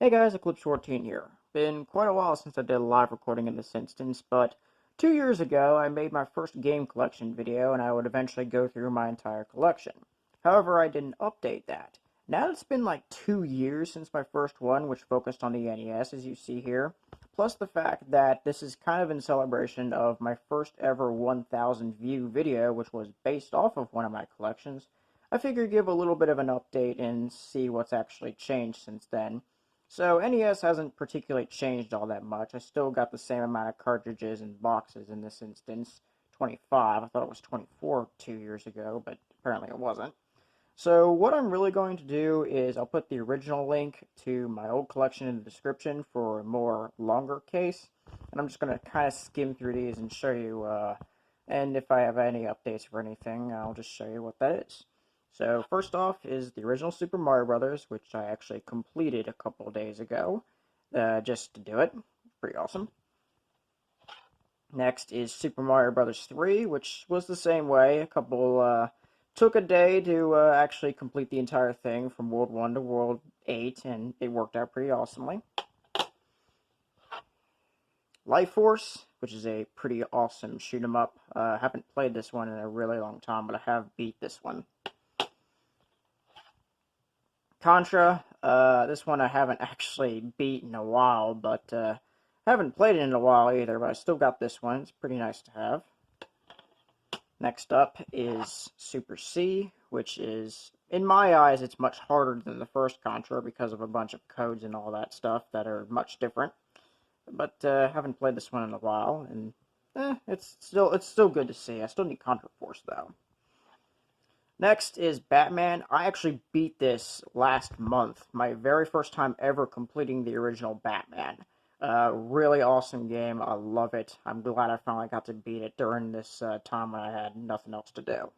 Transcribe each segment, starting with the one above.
Hey guys, Eclipse14 here. Been quite a while since I did a live recording in this instance, but 2 years ago I made my first game collection video and I would eventually go through my entire collection. However, I didn't update that. Now it's been like 2 years since my first one, which focused on the NES as you see here, plus the fact that this is kind of in celebration of my first ever 1,000 view video, which was based off of one of my collections. I figured give a little bit of an update and see what's actually changed since then. So NES hasn't particularly changed all that much. I still got the same amount of cartridges and boxes in this instance. 25. I thought it was 24 2 years ago, but apparently it wasn't. So what I'm really going to do is I'll put the original link to my old collection in the description for a more longer case. And I'm just going to kind of skim through these and show you, and if I have any updates for anything, I'll just show you what that is. So first off is the original Super Mario Brothers, which I actually completed a couple of days ago, just to do it. Pretty awesome. Next is Super Mario Brothers 3, which was the same way. Took a day to actually complete the entire thing from World 1 to World 8, and it worked out pretty awesomely. Life Force, which is a pretty awesome shoot 'em up. Haven't played this one in a really long time, but I have beat this one. Contra, this one I haven't actually beat in a while, but haven't played it in a while either, but I still got this one. It's pretty nice to have. Next up is Super C, which is, in my eyes, it's much harder than the first Contra because of a bunch of codes and all that stuff that are much different. But haven't played this one in a while, and it's still good to see. I still need Contra Force though. Next is Batman. I actually beat this last month. My very first time ever completing the original Batman. Really awesome game. I love it. I'm glad I finally got to beat it during this time when I had nothing else to do.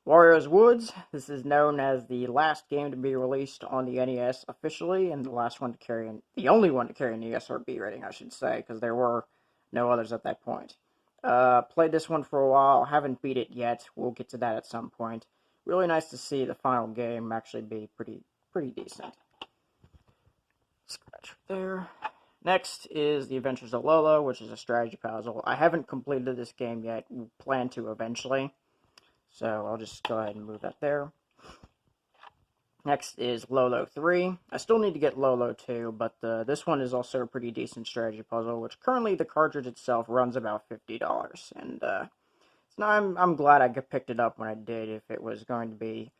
Wario's Woods. This is known as the last game to be released on the NES officially, and the last one to carry, the only one to carry an ESRB rating, I should say, because there were no others at that point. Played this one for a while, haven't beat it yet, we'll get to that at some point. Really nice to see the final game actually be pretty decent. Scratch there. Next is The Adventures of Lolo, which is a strategy puzzle. I haven't completed this game yet, plan to eventually, so I'll just go ahead and move that there. Next is Lolo 3. I still need to get Lolo 2, but this one is also a pretty decent strategy puzzle, which currently the cartridge itself runs about $50. And I'm glad I picked it up when I did, if it was going to be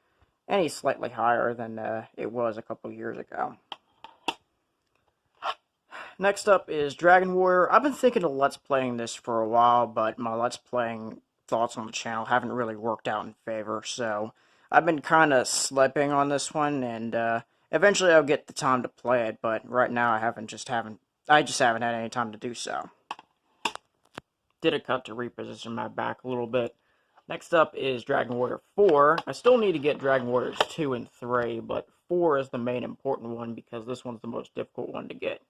any slightly higher than it was a couple years ago. Next up is Dragon Warrior. I've been thinking of Let's Playing this for a while, but my Let's Playing thoughts on the channel haven't really worked out in favor, so I've been kind of slipping on this one, and eventually I'll get the time to play it, but right now I just haven't had any time to do so. Did a cut to reposition my back a little bit. Next up is Dragon Warrior 4. I still need to get Dragon Warriors 2 and 3, but 4 is the main important one because this one's the most difficult one to get.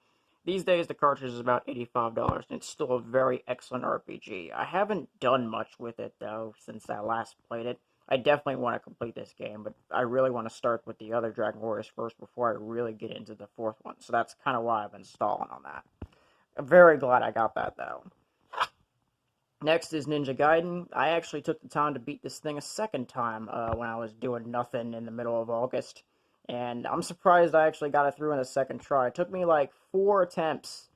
These days, the cartridge is about $85, and it's still a very excellent RPG. I haven't done much with it, though, since I last played it. I definitely want to complete this game, but I really want to start with the other Dragon Warriors first before I really get into the fourth one, so that's kind of why I've been stalling on that. I'm very glad I got that, though. Next is Ninja Gaiden. I actually took the time to beat this thing a second time when I was doing nothing in the middle of August. And I'm surprised I actually got it through in the second try. It took me like 4 attempts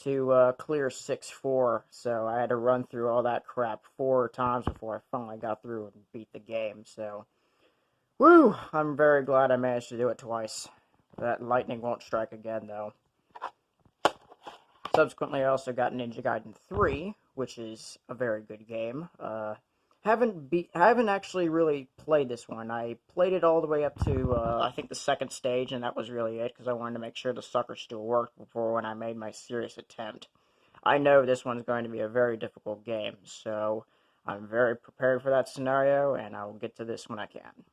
to clear 6-4, so I had to run through all that crap 4 times before I finally got through and beat the game. So, woo! I'm very glad I managed to do it twice. That lightning won't strike again, though. Subsequently, I also got Ninja Gaiden 3, which is a very good game. I haven't actually really played this one. I played it all the way up to, I think the second stage, and that was really it, because I wanted to make sure the sucker still worked before when I made my serious attempt. I know this one's going to be a very difficult game, so I'm very prepared for that scenario, and I will get to this when I can.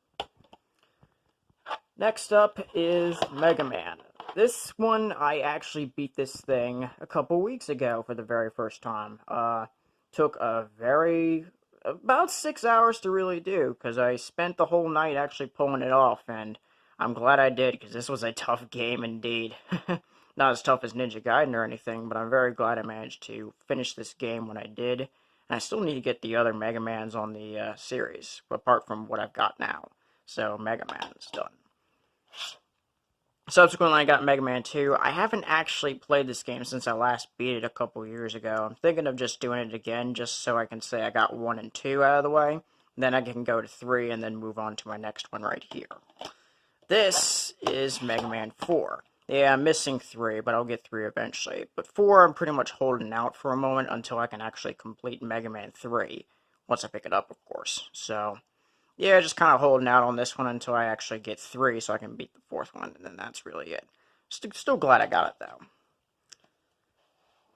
Next up is Mega Man. This one, I actually beat this thing a couple weeks ago for the very first time. Took about 6 hours to really do, because I spent the whole night actually pulling it off, and I'm glad I did, because this was a tough game indeed. Not as tough as Ninja Gaiden or anything, but I'm very glad I managed to finish this game when I did. And I still need to get the other Mega Mans on the series, apart from what I've got now. So, Mega Man's done. Subsequently, I got Mega Man 2. I haven't actually played this game since I last beat it a couple years ago. I'm thinking of just doing it again, just so I can say I got 1 and 2 out of the way. Then I can go to 3 and then move on to my next one right here. This is Mega Man 4. Yeah, I'm missing 3, but I'll get 3 eventually. But 4, I'm pretty much holding out for a moment until I can actually complete Mega Man 3. Once I pick it up, of course. So, yeah, just kind of holding out on this one until I actually get 3 so I can beat the 4th one, and then that's really it. Still glad I got it, though.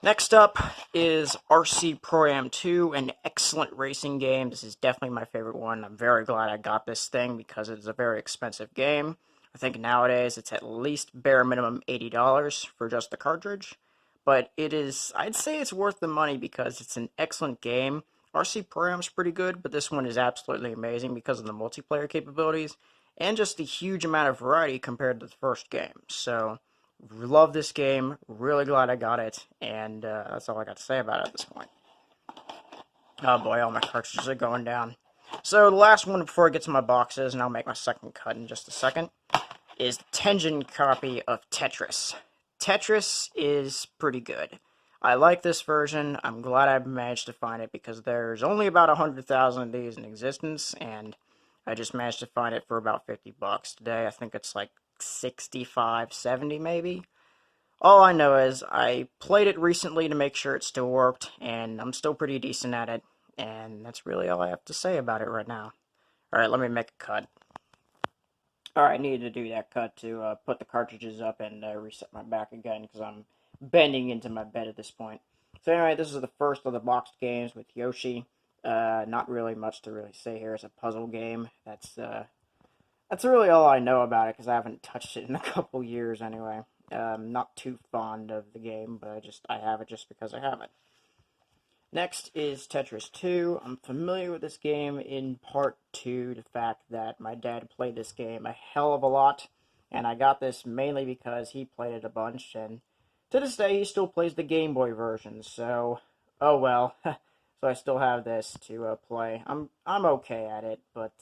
Next up is RC Pro-Am 2, an excellent racing game. This is definitely my favorite one. I'm very glad I got this thing because it's a very expensive game. I think nowadays it's at least bare minimum $80 for just the cartridge. But it is, I'd say it's worth the money because it's an excellent game. RC Pro-Am's pretty good, but this one is absolutely amazing because of the multiplayer capabilities and just the huge amount of variety compared to the first game. So, love this game, really glad I got it, and that's all I got to say about it at this point. Oh boy, all my cartridges are going down. So the last one before I get to my boxes, and I'll make my second cut in just a second, is the Tengen copy of Tetris. Tetris is pretty good. I like this version. I'm glad I managed to find it because there's only about 100,000 of these in existence, and I just managed to find it for about 50 bucks today. I think it's like 65, 70 maybe. All I know is I played it recently to make sure it still worked, and I'm still pretty decent at it, and that's really all I have to say about it right now. Alright, let me make a cut. Alright, I needed to do that cut to put the cartridges up and reset my back again, because I'm bending into my bed at this point. So anyway, this is the first of the boxed games with Yoshi. Not really much to really say here. It's a puzzle game. That's really all I know about it, because I haven't touched it in a couple years anyway. Not too fond of the game, but I have it just because I have it. Next is Tetris 2. I'm familiar with this game in part to the fact that my dad played this game a hell of a lot, and I got this mainly because he played it a bunch, and to this day he still plays the Game Boy version, so, oh well. So I still have this to play. I'm okay at it, but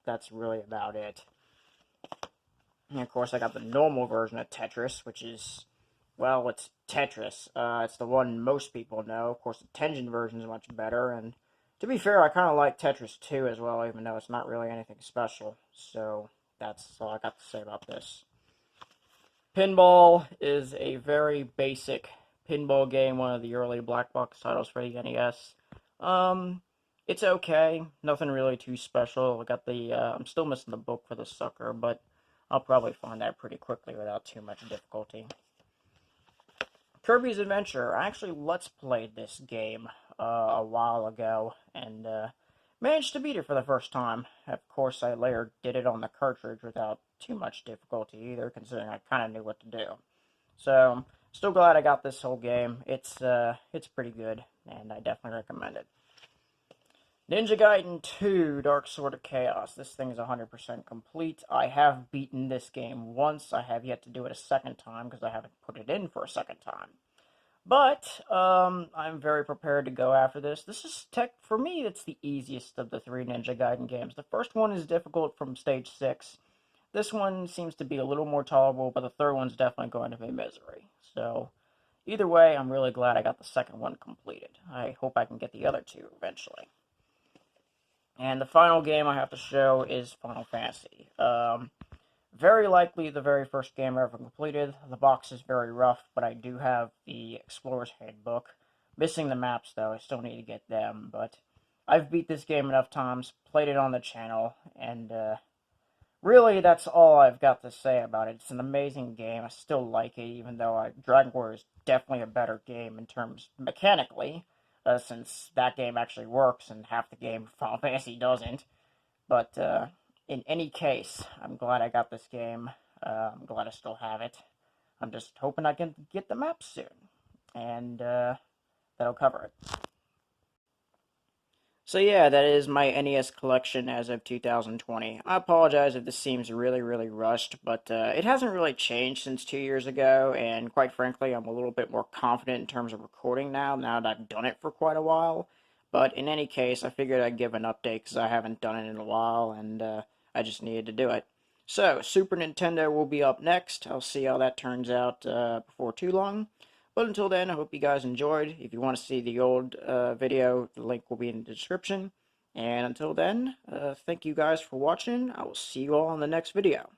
that's really about it. And of course, I got the normal version of Tetris, which is, well, it's Tetris. It's the one most people know. Of course, the Tengen version is much better, and to be fair, I kind of like Tetris 2 as well, even though it's not really anything special. So, that's all I got to say about this. Pinball is a very basic pinball game, one of the early black box titles for the NES. It's okay, nothing really too special. I'm still missing the book for the sucker, but I'll probably find that pretty quickly without too much difficulty. Kirby's Adventure. I actually Let's Played this game a while ago, and managed to beat it for the first time. Of course, I later did it on the cartridge without too much difficulty either, considering I kind of knew what to do. So, still glad I got this whole game. It's pretty good, and I definitely recommend it. Ninja Gaiden 2, Dark Sword of Chaos. This thing is 100% complete. I have beaten this game once. I have yet to do it a second time because I haven't put it in for a second time. But, I'm very prepared to go after this. This is, for me, it's the easiest of the 3 Ninja Gaiden games. The first one is difficult from stage 6. This one seems to be a little more tolerable, but the third one's definitely going to be misery. So, either way, I'm really glad I got the second one completed. I hope I can get the other 2 eventually. And the final game I have to show is Final Fantasy. Very likely the very first game I ever completed. The box is very rough, but I do have the Explorer's Handbook. Missing the maps, though. I still need to get them, but I've beat this game enough times, played it on the channel, and really that's all I've got to say about it. It's an amazing game. I still like it, even though Dragon Warrior is definitely a better game in terms mechanically. Since that game actually works and half the game Final Fantasy doesn't. But in any case, I'm glad I got this game. I'm glad I still have it. I'm just hoping I can get the maps soon. And that'll cover it. So yeah, that is my NES collection as of 2020. I apologize if this seems really rushed, but it hasn't really changed since 2 years ago, and quite frankly, I'm a little bit more confident in terms of recording now that I've done it for quite a while. But in any case, I figured I'd give an update because I haven't done it in a while, and I just needed to do it. So, Super Nintendo will be up next. I'll see how that turns out before too long. But until then, I hope you guys enjoyed. If you want to see the old video, the link will be in the description. And until then, thank you guys for watching. I will see you all in the next video.